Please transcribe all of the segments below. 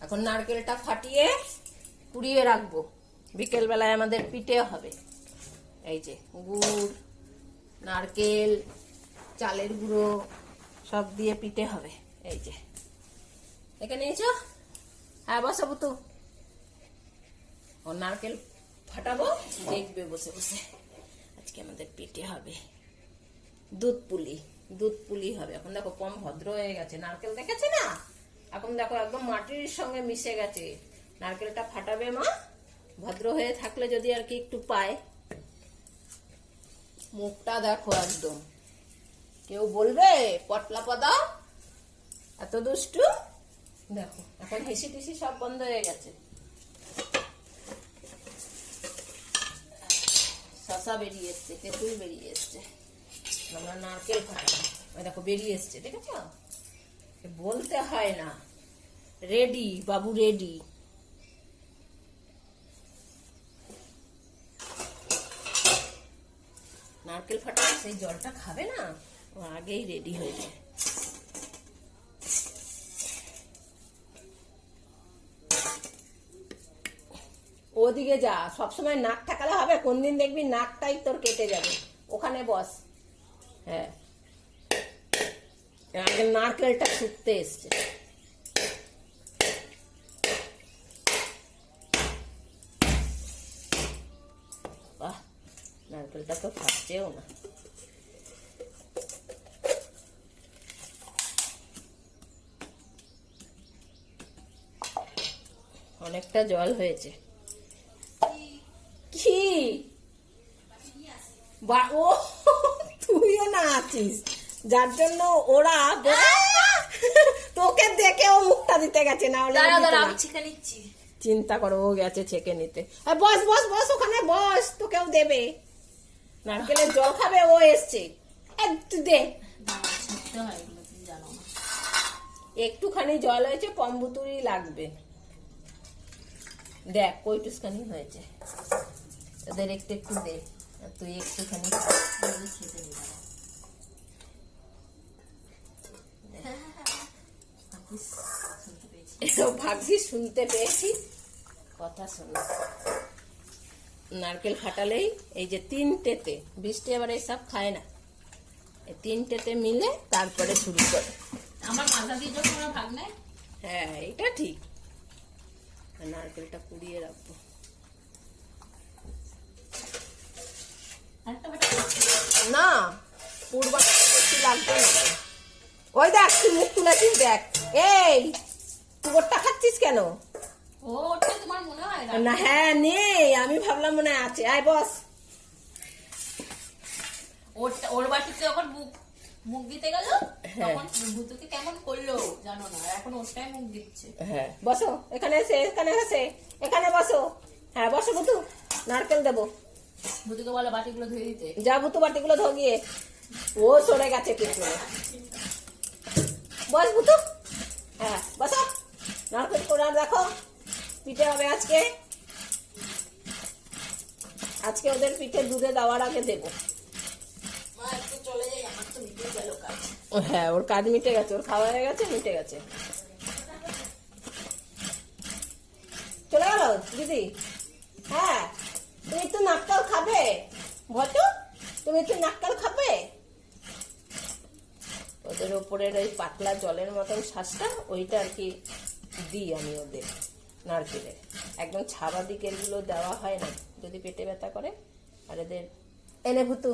এখন নারকেলটা ফাটিয়ে পুড়িয়ে রাখবো, বিকেল বেলায় আমাদের পিঠে হবে। এই যে গুড়, নারকেল, চালের গুঁড়ো সব দিয়ে পিঠে হবে। এই যে এখানে এসো, হ্যাঁ বসো বুতু, ও নারকেল ফাটাবো, দেখবে বসে বসে। আজকে আমাদের পিঠে হবে দুধ পুলি হবে। এখন দেখো কম ভদ্র হয়ে গেছে, নারকেল দেখেছে না, এখন দেখো একদম মাটির সঙ্গে মিশে গেছে। নারকেলটা ফাটাবে মা, ভদ্র হয়ে থাকলে যদি আর কি একটু পায়। মুখটা দেখো একদম, কেউ বলবে পটলা পাদা এত দুষ্টু। দেখো এখন হেসি টেসি সব বন্ধ হয়ে গেছে। শশা বেরিয়ে এসছে, তেঁতুল বেরিয়ে এসছে, আমরা নারকেল ফাটাবো। দেখো বেরিয়ে এসছে, দেখেছ, বলতে হয় না, রেডি বাবু রেডি। নারকেল ফাটালে সেই জলটা খাবে না, ও আগেই রেডি হয়ে যায়। ওদিকে যা, সবসময় নাক ঠাকালে হবে? কোন দিন দেখবি নাকটাই তোর কেটে যাবে। ওখানে বস। হ্যাঁ, আগে নারকেলটা শুকতে এসছে। বাহ, নারকেলটা তো ফাটছেও না। অনেকটা জল হয়েছে। কি ও তুইও না আছিস, যার জন্য ওরা তোকে দেখে ও মুখটা দিতে গেছে। না হলে চিন্তা করো, ও গেছে ছেঁকে নিতে। বস বস বস, ওখানে বস, তোকেও দেবে। নারকেলের জল খাবে, ও এসছে। দে, একটুখানি জল হয়েছে, পম্বুতুরি লাগবে। দেখ কইটুসখানি হয়েছে, তোদের একটু একটু দে, তুই একটুখানি খেতে দিবি। ভাগ্যি শুনতে পেয়েছি, কথা শোনো। নারকেল ফাটালেই এই যে তিনটেতে, বৃষ্টি আবার এইসব খায় না, এই তিনটেতে মিলে তারপরে শুরু করে। আমার মাথা দিয়ে যখন ভাগ নেয়। হ্যাঁ এটা ঠিক। নারকেলটা কুড়িয়ে রাখবো। না পুরবা বেশি লাগবে না। ওই দেখ, তুই মুখ তুলেছিস, দেখ। এই তুই ওরটা খাচ্ছিস কেন? ওটা তোমার মনে হয় না? হ্যাঁ নেই, আমি ভাবলাম মনে আছে। আয় বস। ওর বাটিতে যখন মুখ দিতে গেল তখন ভুতুকে কেমন করলো জানো না, এখন ওটাই মুখ দিচ্ছে। হ্যাঁ বসো, এখানে এসে, এখানে এসে, এখানে বসো। হ্যাঁ বসো ভুতু, নারকেল দেবো। ভুতুকে বলো বাটিগুলো ধুয়ে দিতে। যা ভুতু, বাটিগুলো ধো গিয়ে। ও সরে গেছে পেছনে। বস ভুতু, হ্যাঁ বসো। নারকেল কোড়া দেখো, পিঠে হবে আজকে। আজকে ওদের পিঠে দুধে দেওয়ার আগে দেবো। চলে যাই, আমার তো মিটে গেল কাজ। হ্যাঁ ওর কাজ মিটে গেছে, ওর খাওয়া হয়ে গেছে, মিটে গেছে। চলে গেল দিদি। হ্যাঁ তুমি একটু নারকেল খাবে? ভটু তুমি একটু নারকেল খাবে? ওদের ওপরের ওই পাতলা জলের মতন শ্বাসটা, ওইটা আর কি দিই আমি ওদের নারকেলের। একদম ছাড়া দিকের গুলো দেওয়া হয় না, যদি পেটে ব্যথা করে। আর এদের এনে ভুতু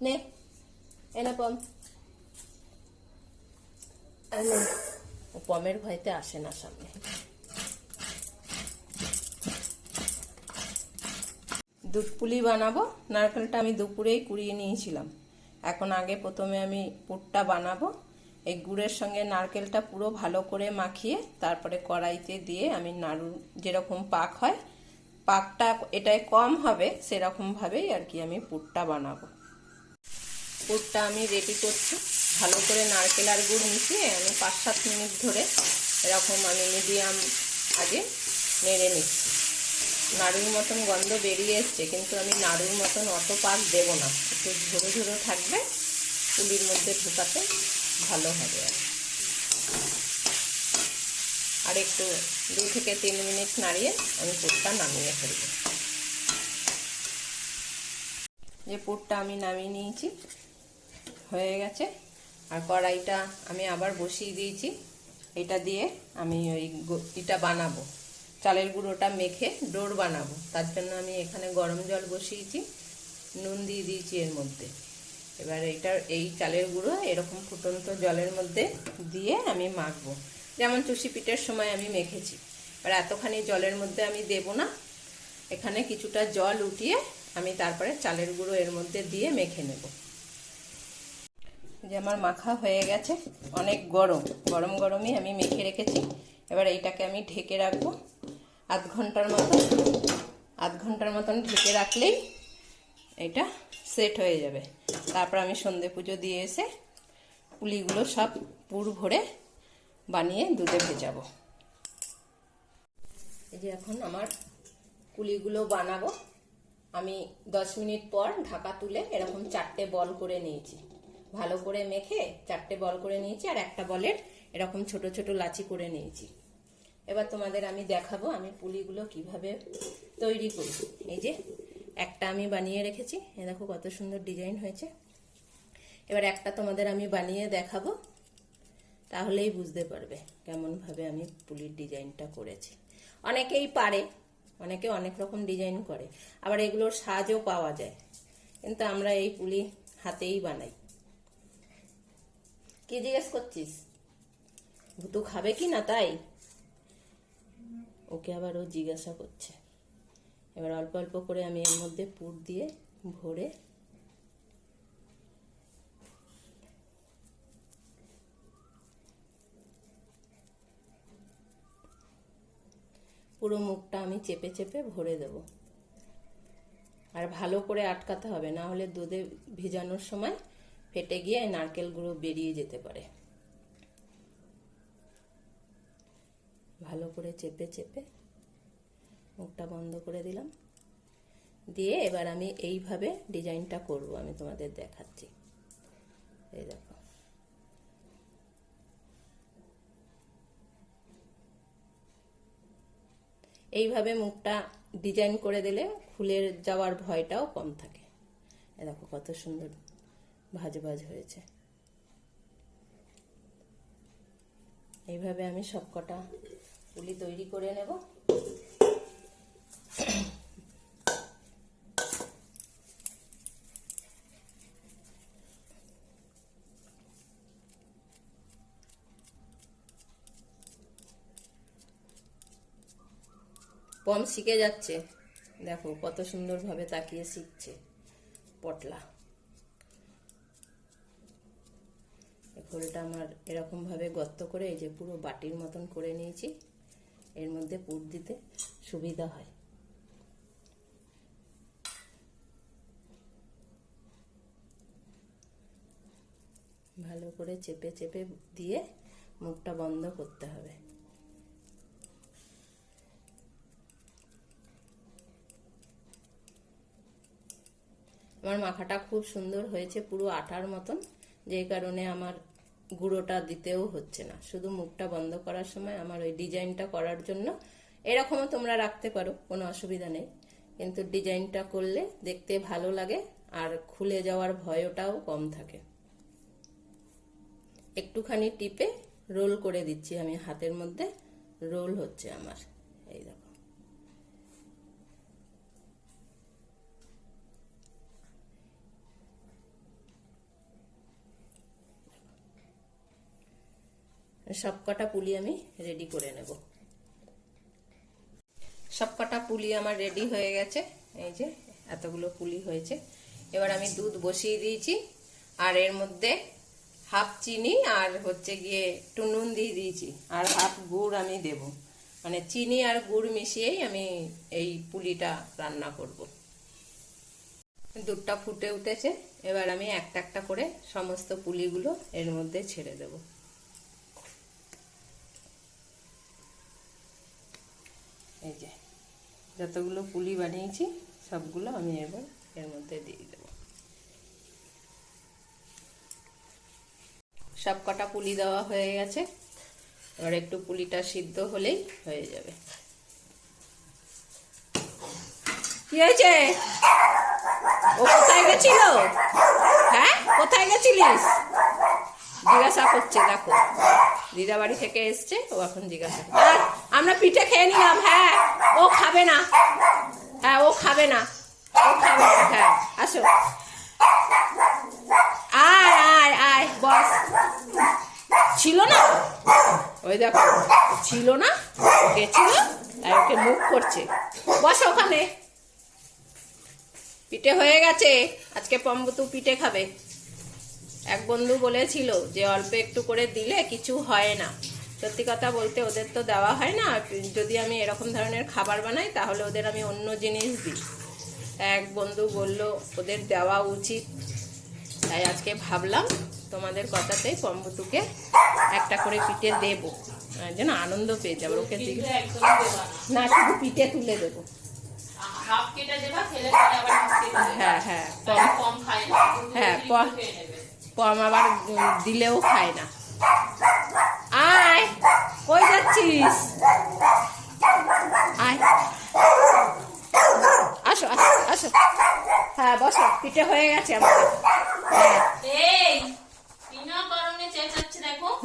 নে, এনে পম। ও পমের ভয়তে আসে না সামনে। দুধ পুলি বানাবো। নারকেলটা আমি দুপুরেই কুড়িয়ে নিয়েছিলাম। এখন আগে প্রথমে আমি পুরটা বানাবো। এই গুড়ের সঙ্গে নারকেলটা পুরো ভালো করে মাখিয়ে তারপরে কড়াইতে দিয়ে আমি নাড়ু, যেরকম পাক হয়, পাকটা এটাই কম হবে সেরকম ভাবেই আর কি আমি পুরটা বানাবো। পুরটা আমি রেডি করছি। ভালো করে নারকেল আর গুড় মিশিয়ে আমি 5-7 মিনিট ধরে এরকম আমি মিডিয়াম আগে নেড়ে নিচ্ছি। নাড়ুর মতন গন্ধ বেরিয়ে এসছে, কিন্তু আমি নাড়ুর মতন অত পাক দেব না, একটু ঝোড়ো ঝোড়ো থাকবে, পুলির মধ্যে ঢোকাতে ভালো হবে। আর আর একটু 2 থেকে 3 মিনিট নাড়িয়ে আমি পুরটা নামিয়ে ফেলবো। যে পুরটা আমি নামিয়ে নিয়েছি, হয়ে গেছে। আর কড়াইটা আমি আবার বসিয়ে দিয়েছি। এটা দিয়ে আমি ওই এটা বানাবো, চালের গুঁড়োটা মেখে ডোর বানাবো। তার জন্য আমি এখানে গরম জল বসিয়েছি, নুন দিয়ে দিয়েছি এর মধ্যে। এবার এই চালের গুঁড়ো এরকম ফুটন্ত জলের মধ্যে দিয়ে আমি মাখবো, যেমন চুষি পিঠের সময় আমি মেখেছি। আর এতখানি জলের মধ্যে আমি দেব না, এখানে কিছুটা জল উঠিয়ে আমি তারপরে চালের গুঁড়ো এর মধ্যে দিয়ে মেখে নেব। যে আমার মাখা হয়ে গেছে, অনেক গরম গরমই আমি মেখে রেখেছি। এবার এইটাকে আমি ঢেকে রাখবো আধ ঘন্টার মতন ঢেকে রাখলেই এটা সেট হয়ে যাবে। তারপর আমি সন্ধে পুজো দিয়ে এসে পুলিগুলো সব পুর ভরে বানিয়ে দুধে ভেজাবো। এই যে এখন আমার পুলিগুলো বানাবো। আমি 10 মিনিট পর ঢাকা তুলে এরকম 4টে বল করে নিয়েছি, ভালো করে মেখে 4টে বল করে নিয়েছি। আর একটা বলের এরকম ছোট ছোট লাচি করে নিয়েছি। এবার তোমাদের আমি দেখাবো আমি পুলিগুলো কিভাবে তৈরি করি। এই যে একটা আমি বানিয়ে রেখেছি, এই দেখো কত সুন্দর ডিজাইন হয়েছে। এবার একটা তোমাদের আমি বানিয়ে দেখাবো, তাহলেই বুঝতে পারবে কেমন ভাবে আমি পুলির ডিজাইনটা করেছি। অনেকেই পারে, অনেকে অনেক রকম ডিজাইন করে, আবার এগুলোর সাজও পাওয়া যায়, কিন্তু আমরা এই পুলি হাতেই বানাই। কি জিজ্ঞেস করছিস? ভুতু খাবে কি না তাই? ওকে আবার ও জিজ্ঞাসা করছে। এবার অল্প অল্প করে আমি এর মধ্যে পুর দিয়ে ভরে পুরো মুখটা আমি চেপে চেপে ভরে দেব। আর ভালো করে আটকাতে হবে, না হলে দুধে ভিজানোর সময় ফেটে গিয়ে নারকেল গুঁড়ো বেরিয়ে যেতে পারে। ভালো করে চেপে চেপে মুখটা বন্ধ করে দিলাম, দিয়ে এবার আমি এইভাবে ডিজাইনটা করব, আমি তোমাদের দেখাচ্ছি। এই দেখো, এইভাবে মুখটা ডিজাইন করে দিলে খুলে যাওয়ার ভয়টাও কম থাকে। এই দেখো কত সুন্দর ভাজ ভাজ হয়েছে। এইভাবে আমি সবকটা পুলি তৈরি করে নেব। পম শিখে যাচ্ছে, দেখো কত সুন্দরভাবে তাকিয়ে শিখছে পটলা। খোলটা আমার এরকম ভাবে গর্ত করে এই যে পুরো বাটির মতন করে নিয়েছি, এর মধ্যে পুর দিতে সুবিধা হয়। ভালো করে চেপে চেপে দিয়ে মুখটা বন্ধ করতে হবে। আমার মাখাটা খুব সুন্দর হয়েছে, পুরো আটার মতন, যেই কারণে আমার গুঁড়োটা দিতেও হচ্ছে না। শুধু মুখটা বন্ধ করার সময় আমার ওই ডিজাইনটা করার জন্য এরকমও তোমরা রাখতে পারো, কোনো অসুবিধা নেই, কিন্তু ডিজাইনটা করলে দেখতে ভালো লাগে আর খুলে যাওয়ার ভয়টাও কম থাকে। একটুখানি টিপে রোল করে দিচ্ছি আমি, হাতের মধ্যে রোল হচ্ছে আমার। এই দেখো, সবকটা পুলি আমি রেডি করে নেব। সবকটা পুলি আমার রেডি হয়ে গেছে, এই যে এতগুলো পুলি হয়েছে। এবার আমি দুধ বসিয়ে দিয়েছি, আর এর মধ্যে হাফ চিনি আর হচ্ছে গিয়ে একটু নুন দিয়ে দিয়েছি, আর হাফ গুড় আমি দেব। মানে চিনি আর গুড় মিশিয়েই আমি এই পুলিটা রান্না করব। দুধটা ফুটে উঠেছে, এবার আমি একটা একটা করে সমস্ত পুলিগুলো এর মধ্যে ছেড়ে দেব। এই যে যতগুলো পুলি বানিয়েছি সবগুলো আমি এবার এর মধ্যে দিয়ে দেব। সব কটা পুলি দেওয়া হয়ে গেছে, এবার একটু পুলিটা সিদ্ধ হলেই হয়ে যাবে। কি হয়েছে? ও কোথায় গেছিল? হ্যাঁ, কোথায় গেছিলিস? জিজ্ঞাসা করছে, দেখো দিদা বাড়ি থেকে এসছে, ও এখন জিজ্ঞাসা করছে। আমরা পিঠে খেয়ে নিলাম। হ্যাঁ, ও খাবে না। হ্যাঁ, ও খাবে না, ও খাবে না। হ্যাঁ, আসো, আয় আয় আয়, বস। ছিল না, ওই দেখো, ছিল না, গেছিল, তাই ওকে মুখ করছে। বস ওখানে। পিঠে হয়ে গেছে, আজকে পম্বতু পিঠে খাবে। এক বন্ধু বলেছিল যে অল্প একটু করে দিলে কিছু হয় না। সত্যি কথা বলতে ওদের তো দেওয়া হয় না। যদি আমি এরকম ধরনের খাবার বানাই তাহলে ওদের আমি অন্য জিনিস দিই। এক বন্ধু বলল ওদের দেওয়া উচিত, তাই আজকে ভাবলাম তোমাদের কথাতেই পম্বতুকে একটা করে পিঠে দেবো, যেন আনন্দ পেয়ে যাবে। ওকে না, শুধু পিঠে তুলে দেবো। হ্যাঁ হ্যাঁ, হ্যাঁ, পম আবার দিলেও খায় না। আয়, কই যাচ্ছিস? আয়, আসো আসো আসো। হ্যাঁ, বসো, পিঠে হয়ে গেছে আমাদের।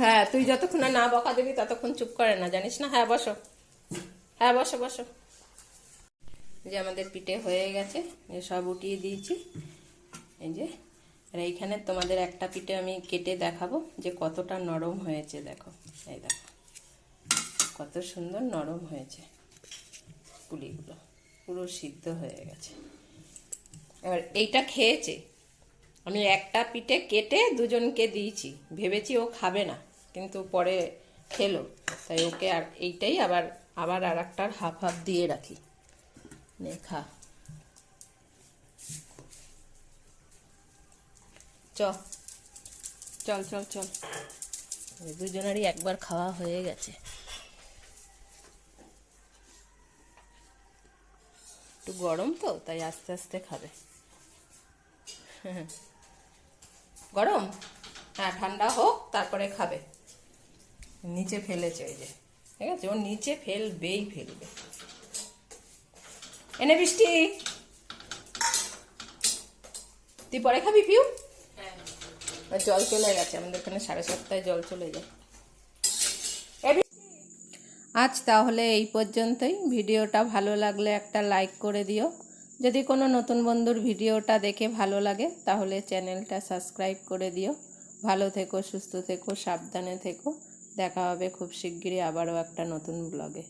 হ্যাঁ, তুই যতক্ষণ না বকা দিবি ততক্ষণ চুপ করে না, জানিস না? হ্যাঁ বসো, হ্যাঁ বসো বসো। যে আমাদের পিঠে হয়ে গেছে, সব উঠিয়ে দিয়েছি। এই যে, আর এইখানে তোমাদের একটা পিঠে আমি কেটে দেখাবো যে কতটা নরম হয়েছে। দেখো, এই দেখো কত সুন্দর নরম হয়েছে, পুলিগুলো পুরো সিদ্ধ হয়ে গেছে। এবার এইটা খেয়েছে, আমি একটা পিঠে কেটে দুজনকে দিয়েছি, ভেবেছি ও খাবে না, কিন্তু পরে খেলো, তাই ওকে আর এইটাই আবার আবার আর একটার হাফ হাফ দিয়ে রাখি। নে খা, চল চল চল চল। দুজনেরই একবার খাওয়া হয়ে গেছে। একটু গরম তো, তাই আস্তে আস্তে খাবে। গরম, হ্যাঁ, ঠান্ডা হোক তারপরে খাবে। নিচে ফেলেছে, ওই যে, ঠিক আছে, ও নিচে ফেলবেই ফেলবে। এনে বৃষ্টি, তুই পরে খাবি পিউ? জল চলে গেছে আমাদের এখানে, 7:30 জল চলে যায়। আজ তাহলে এই পর্যন্তই। ভিডিওটা ভালো লাগলে একটা লাইক করে দিও। যদি কোনো নতুন বন্ধুর ভিডিওটা দেখে ভালো লাগে তাহলে চ্যানেলটা সাবস্ক্রাইব করে দিও। ভালো থেকো, সুস্থ থেকো, সাবধানে থেকো। দেখা হবে খুব শিগগিরই আবারও একটা নতুন ব্লগে।